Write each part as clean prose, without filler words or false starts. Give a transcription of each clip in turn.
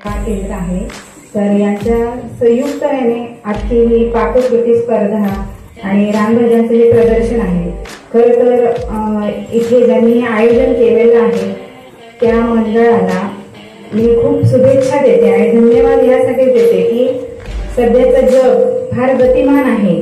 हा केंद्र आहे। तर यांच्या संयुक्तपणे आजची ही पाककृती स्पर्धा आणि रानभाज्यांचे हे प्रदर्शन आहे। खरं तर इथे ज्यांनी आयोजन केलेलं आहे त्या मंडळाला मी खूप शुभेच्छा देते आणि धन्यवाद यासाठी देते की सध्याचं जग फार गतिमान आहे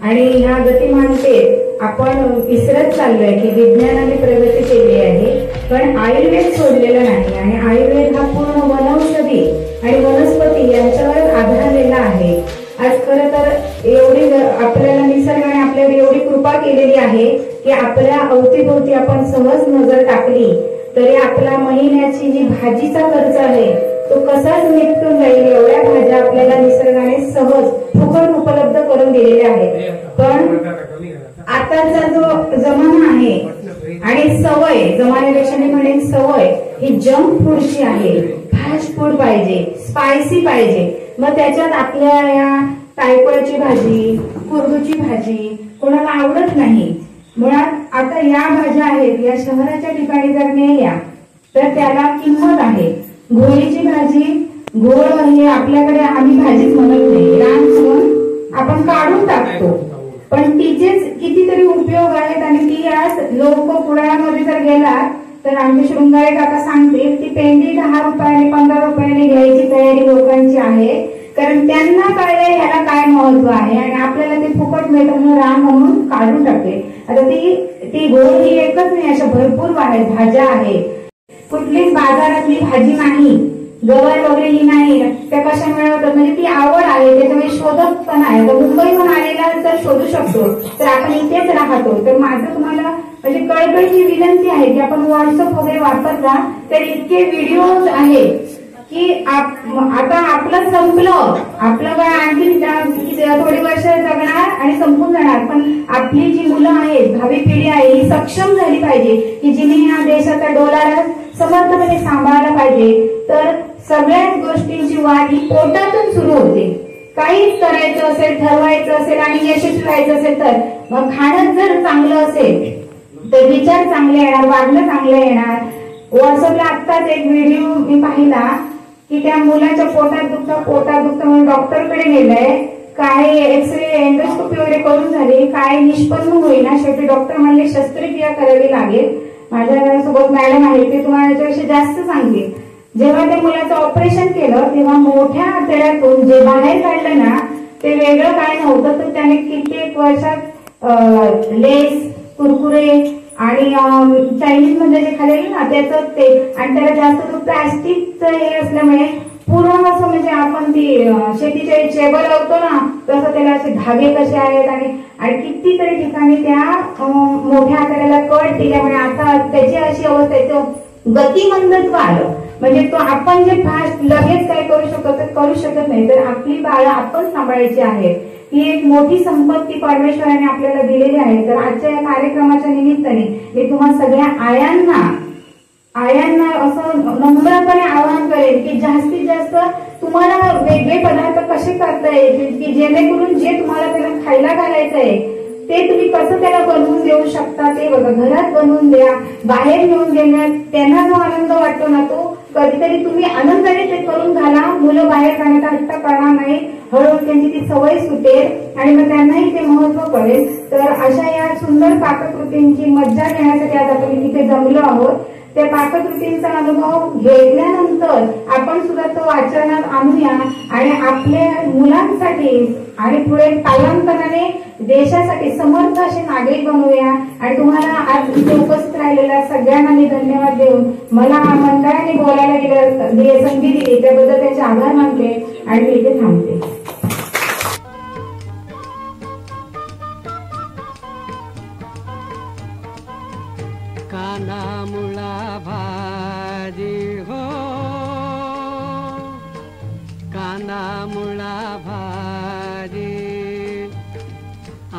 आणि ह्या गतिमानतेत आपण विसरत चाललोय की विज्ञानाने प्रगती केली आहे पण आयुर्वेद सोडलेला नाही आणि आयुर्वेद हा पूर्ण वनौषधी आणि वनस्पती यांच्यावर आधारलेला आहे। आज खरं तर एवढी आपल्याला निसर्गाने आपल्यावर एवढी कृपा केलेली आहे की आपल्या अवतीभोवती आपण सहज नजर टाकली तरी आपला महिन्याची जी भाजीचा खर्च आहे तो कसाच निपटून जाईल एवढ्या भाज्या आपल्याला निसर्गाने सहज फुकट उपलब्ध करून दिलेल्या आहेत। पण आताचा जो जमाना आहे आणि सवय जमान्यापेक्षा मी म्हणेन सवय ही जंक फूडची आहे। फास्ट फूड पाहिजे, स्पायसी पाहिजे। मग त्याच्यात आपल्या या तायकुळाची भाजी, कुरडूची भाजी कोणाला आवडत नाही। मुळात आता या भाज्या आहेत या शहराच्या ठिकाणी जर नेल्या तर त्याला किंमत आहे। घोळीची भाजी, घोळ हे आपल्याकडे आम्ही भाजीच म्हणत नाही, रान म्हणून आपण काढून टाकतो पण तिचेच कितीतरी उपयोग आहेत आणि ती आज लोक पुण्यामध्ये जर गेला तर आमचे शृंगारे काका सांगते ती पेंडी 10 रुपयाने 15 रुपयाने घ्यायची तयारी लोकांची आहे कारण त्यांना कळलंय ह्याला काय महत्व आहे आणि आपल्याला ते फुकट मिळतं रान म्हणून काढून टाकते। आता ती घोळ ही एकच नाही, अशा भरपूर भाज्या आहेत। कुठलीच बाजारातली भाजी नाही, गवार वगैरे ही नाही, त्या कशा मिळवतात म्हणजे ती आवड आहे त्याच्यामुळे शोधत पण आहे। तर मुंबईहून आलेला जर शोधू शकतो तर आपण इथेच राहतो। तर माझं तुम्हाला म्हणजे कळकळीची विनंती आहे की आपण व्हॉट्सअप वगैरे वापरता तर इतके व्हिडिओज आहेत की आता आपलं संपलं, आपलं काय आणखी थोडी वर्ष जगणार आणि संपून जाणार पण आपली जी मुलं आहेत भावी पिढी आहे ही सक्षम झाली पाहिजे की जिने या देशाचा डोलारा समर्थपणे सांभाळला पाहिजे। तर सगळ्याच गोष्टींची वाढ ही पोटातून सुरू होते। काहीच करायचं असेल, ठरवायचं असेल आणि यशस्वी व्हायचं असेल तर मग खाणं जर चांगलं असेल तर विचार चांगले येणार, वागणं चांगलं येणार। व्हॉट्सअपला आत्ताच एक व्हिडिओ मी पाहिला की त्या मुलाच्या पोटात दुखतं म्हणून डॉक्टरकडे गेलंय, काय एक्सरे एंडोस्कोपी वगैरे करून झाली, काय निष्पन्न होईना, शेवटी डॉक्टर म्हणले शस्त्रक्रिया करावी लागेल। माझ्या सोबत मॅडम आहे ते तुम्हाला याच्याविषयी जास्त सांगतील। जेव्हा त्या मुलाचं ऑपरेशन केलं तेव्हा मोठ्या आतड्यातून जे बाहेर काढलं ना ते वेगळं काय नव्हतं तर त्याने कित्येक वर्षात लेस, कुरकुरे आणि चायनीज मध्ये जे खाल्लेलं ना त्याचं ते आणि त्याला जास्त प्लास्टिकचं हे असल्यामुळे पूर्ण असं म्हणजे आपण ती शेतीच्या चेबर लावतो ना तसं त्याला असे धागे कसे आहेत आणि कितीतरी ठिकाणी त्या मोठ्या आतड्याला कट दिल्यामुळे आता त्याची अशी अवस्था आहे गतिमंदत्व आलं म्हणजे तो आपण जे फास्ट लगेच काय करू शकत नाही तर आपली बाळं आपण सांभाळायची आहेत। ही एक मोठी संपत्ती परमेश्वराने आपल्याला दिलेली आहे। तर आजच्या या कार्यक्रमाच्या निमित्ताने मी तुम्हा सगळ्या आयांना असं नम्रपणे आवाहन करेन की जास्तीत जास्त तुम्हाला वेगळे पदार्थ कसे करता येतील की जेणेकरून जे तुम्हाला त्याला खायला घालायचं आहे ते तुम्ही कसं त्याला बनवून देऊ शकता ते बघा। घरात बनवून द्या, बाहेर घेऊन गेल्यास त्यांना जो आनंद वाटतो ना तो कधीतरी तुम्ही आनंदाने ते करून घाला। मुलं बाहेर जाण्याचा हट्ट करणार नाही, हळूहळू त्यांची ती सवय सुटेल आणि मग त्यांनाही ते महत्व कळेल। तर अशा या सुंदर पाककृतींची मज्जा घेण्यासाठी आज आपण इथे जमलो आहोत। त्या पाककृतींचा अनुभव घेतल्यानंतर आपण सुद्धा तो आचरणात आणूया आणि आपल्या मुलांसाठी आणि पुढे कालांतराने देशासाठी समर्थ असे नागरिक बनवूया। आणि तुम्हाला आज इथे उपस्थित राहिलेल्या सगळ्यांना मी धन्यवाद देऊन मला मंडळाने बोलायला संधी दिली त्याबद्दल त्याचे आभार मानते आणि मी इथे थांबते। काना मुळा भाजी हो, काना मुळा भाजी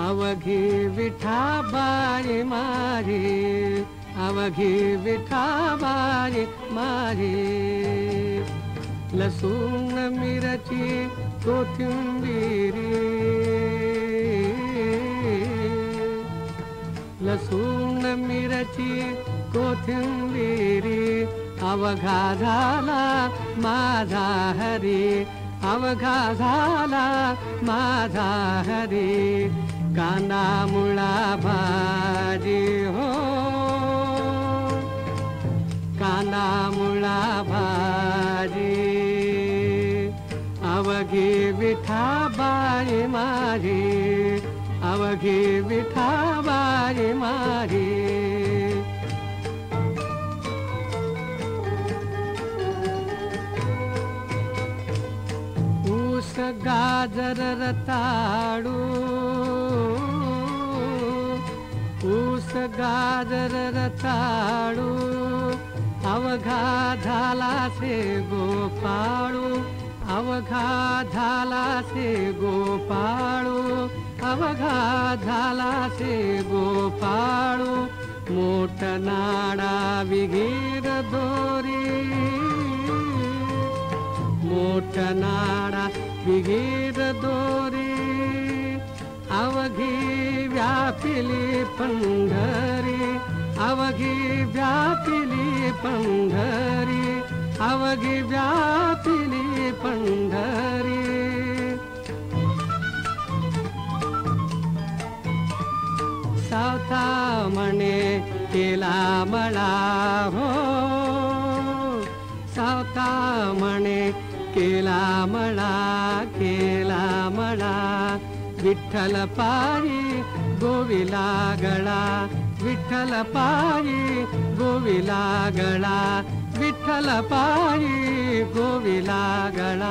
अवघी विठाबाई माझी, अवघी विठाबाई माझी। लसूण मिरची कोथिंबिरी, लसूण मिरची कोथिंबिरी अवघा झाला माझा हरी, अवघा झाला माझा हरी, काना मुळा भाजी हो, काना मुळा भाजी, अवघी विठाबाई माझी, अवघी विठाबाई माझी. ऊस गाजर रताळू, ऊस गाजर रताळू, अवघा झाला से गोपाळू, अवघा झाला से गोपाळू, अवघा झाला से गोपाळू, मोठ नाडा विहीर दोरी, मोठ नाडा विहीर दोरी, अवघी व्यापिली पंढरी, अवघी व्यापिली पंढरी, अवघी व्यापिली पंढरी. सावता म्हणे केला मळा हो, सावता म्हणे केला मळा, केला मळा, विठ्ठल पायी गोविला गळा, विठ्ठल पायी गोविला गळा, विठ्ठल पायी गोविला गळा.